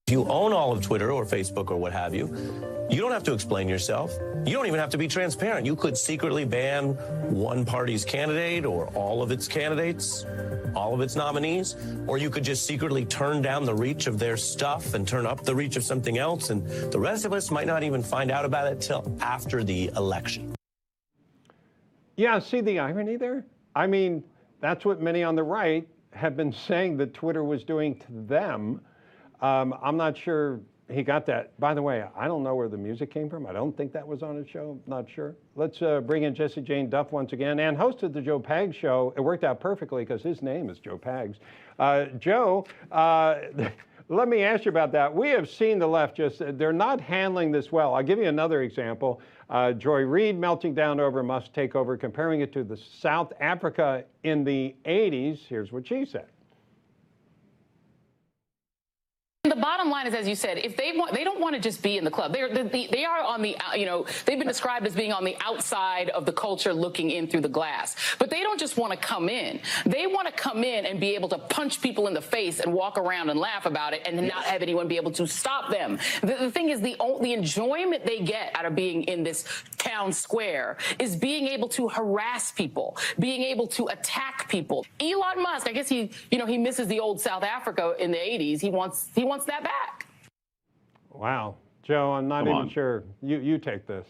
If you own all of Twitter or Facebook or what have you, you don't have to explain yourself. You don't even have to be transparent. You could secretly ban one party's candidate or all of its candidates, all of its nominees, or you could just secretly turn down the reach of their stuff and turn up the reach of something else, and the rest of us might not even find out about it till after the election. Yeah, see the irony there? I mean, that's what many on the right have been saying that Twitter was doing to them. I'm not sure he got that. By the way, I don't know where the music came from. I don't think that was on his show. Not sure. Let's bring in Jesse Jane Duff once again, and hosted the Joe Pags show. It worked out perfectly because his name is Joe Pags. Joe, let me ask you about that. We have seen the left they're not handling this well. I'll give you another example. Joy Reid melting down over Musk takeover, comparing it to the South Africa in the 80s. Here's what she said. The bottom line is, as you said, if they don't want to just be in the club. They are on the, they've been described as being on the outside of the culture, looking in through the glass. But they don't just want to come in. They want to come in and be able to punch people in the face and walk around and laugh about it, and not have anyone be able to stop them. The thing is, the enjoyment they get out of being in this town square is being able to harass people, being able to attack people. Elon Musk, I guess he misses the old South Africa in the 80s. He wants that back. Wow. Joe, I'm not even sure. You take this.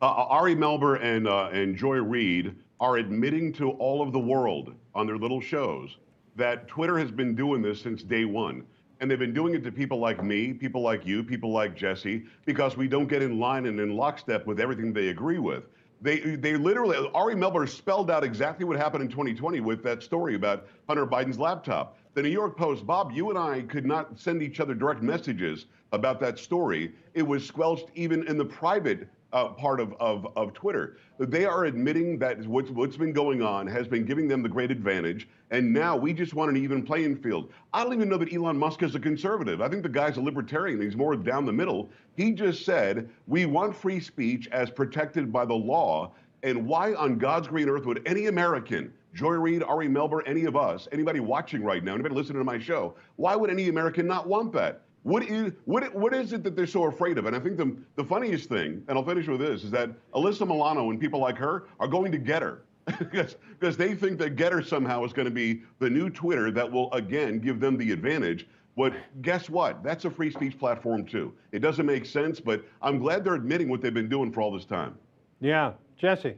Ari Melber and Joy Reid are admitting to all of the world on their little shows that Twitter has been doing this since day one. And they've been doing it to people like me, people like you, people like Jesse, because we don't get in line and in lockstep with everything they agree with. They literally, Ari Melber spelled out exactly what happened in 2020 with that story about Hunter Biden's laptop. The New York Post, Bob, you and I could not send each other direct messages about that story. It was squelched even in the private part of Twitter. They are admitting that what's been going on has been giving them the great advantage, and now we just want an even playing field. I don't even know that Elon Musk is a conservative. I think the guy's a libertarian. He's more down the middle. He just said, we want free speech as protected by the law, and why on God's green earth would any American, Joy Reid, Ari Melber, any of us, anybody watching right now, anybody listening to my show, why would any American not want that? What is it that they're so afraid of? And I think the funniest thing, and I'll finish with this, is that Alyssa Milano and people like her are going to get her. because they think that Getter somehow is going to be the new Twitter that will, again, give them the advantage. But guess what? That's a free speech platform, too. It doesn't make sense, but I'm glad they're admitting what they've been doing for all this time. Yeah. Jesse.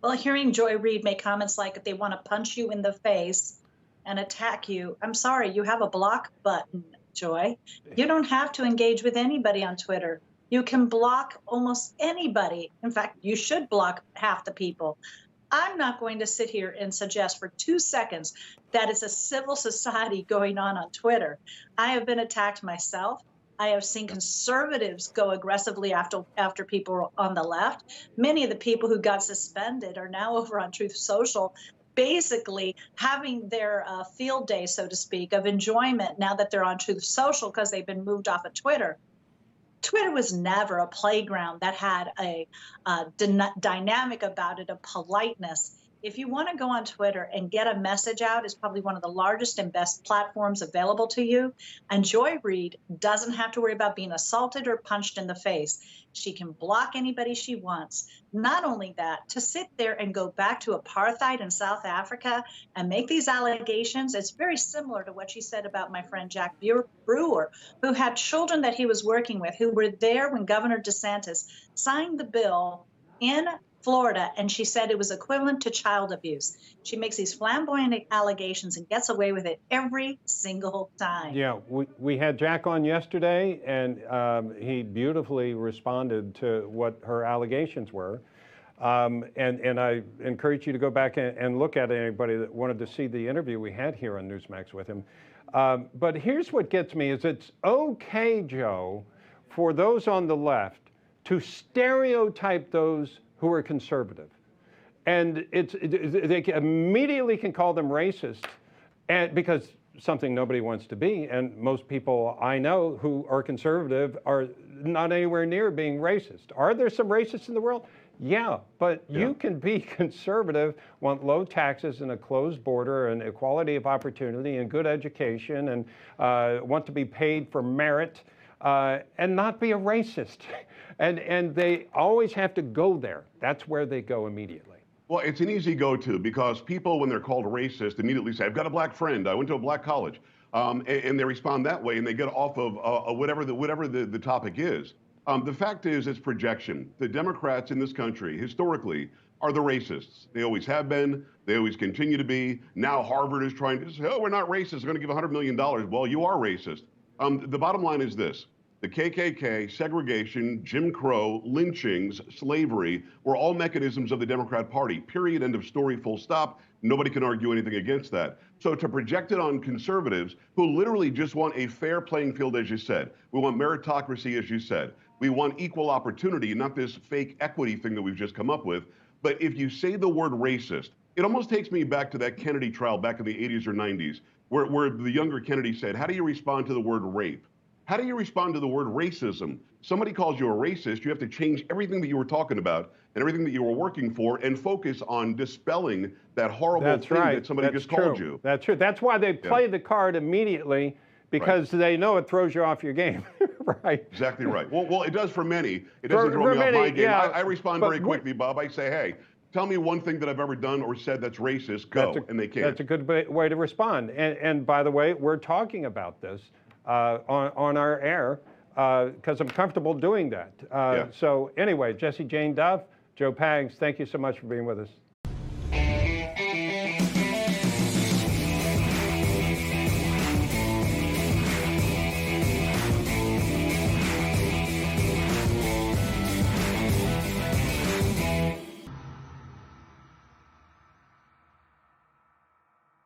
Well, hearing Joy Reid make comments like they want to punch you in the face and attack you, I'm sorry, you have a block button, Joy. You don't have to engage with anybody on Twitter. You can block almost anybody. In fact, you should block half the people. I'm not going to sit here and suggest for 2 seconds that it's a civil society going on Twitter. I have been attacked myself. I have seen conservatives go aggressively after people on the left. Many of the people who got suspended are now over on Truth Social, basically having their field day, so to speak, of enjoyment now that they're on Truth Social because they've been moved off of Twitter. Twitter was never a playground that had a dynamic about it, of politeness. If you want to go on Twitter and get a message out, it's probably one of the largest and best platforms available to you. And Joy Reid doesn't have to worry about being assaulted or punched in the face. She can block anybody she wants. Not only that, to sit there and go back to apartheid in South Africa and make these allegations, it's very similar to what she said about my friend Jack Brewer, who had children that he was working with, who were there when Governor DeSantis signed the bill in Florida, and she said it was equivalent to child abuse. She makes these flamboyant allegations and gets away with it every single time. Yeah, we had Jack on yesterday, and he beautifully responded to what her allegations were. And I encourage you to go back and look at anybody that wanted to see the interview we had here on Newsmax with him. But here's what gets me is it's okay, Joe, for those on the left to stereotype those who are conservative. And they immediately can call them racist, and because something nobody wants to be, and most people I know who are conservative are not anywhere near being racist. Are there some racists in the world? Yeah, but you can be conservative, want low taxes and a closed border and equality of opportunity and good education and want to be paid for merit and not be a racist. And they always have to go there. That's where they go immediately. Well, it's an easy go-to because people, when they're called racist, immediately say, I've got a black friend. I went to a black college. And they respond that way, and they get off of whatever the topic is. The fact is, it's projection. The Democrats in this country, historically, are the racists. They always have been. They always continue to be. Now Harvard is trying to say, oh, we're not racist. We're going to give $100 million. Well, you are racist. The bottom line is this. The KKK, segregation, Jim Crow, lynchings, slavery were all mechanisms of the Democrat Party. Period. End of story. Full stop. Nobody can argue anything against that. So to project it on conservatives who literally just want a fair playing field, as you said, we want meritocracy, as you said, we want equal opportunity, not this fake equity thing that we've just come up with. But if you say the word racist, it almost takes me back to that Kennedy trial back in the 80s or 90s, where the younger Kennedy said, how do you respond to the word rape? How do you respond to the word racism? Somebody calls you a racist, you have to change everything that you were talking about and everything that you were working for and focus on dispelling that horrible thing that somebody just called you. That's true. That's why they play the card immediately, because they know it throws you off your game. Right. Exactly right. Well, it does for many. It doesn't throw me off my game. I respond very quickly, Bob. I say, hey, tell me one thing that I've ever done or said that's racist. Go. And they can't. That's a good way to respond. And by the way, we're talking about this on our air because I'm comfortable doing that. So anyway, Jesse Jane Duff, Joe Pags, thank you so much for being with us.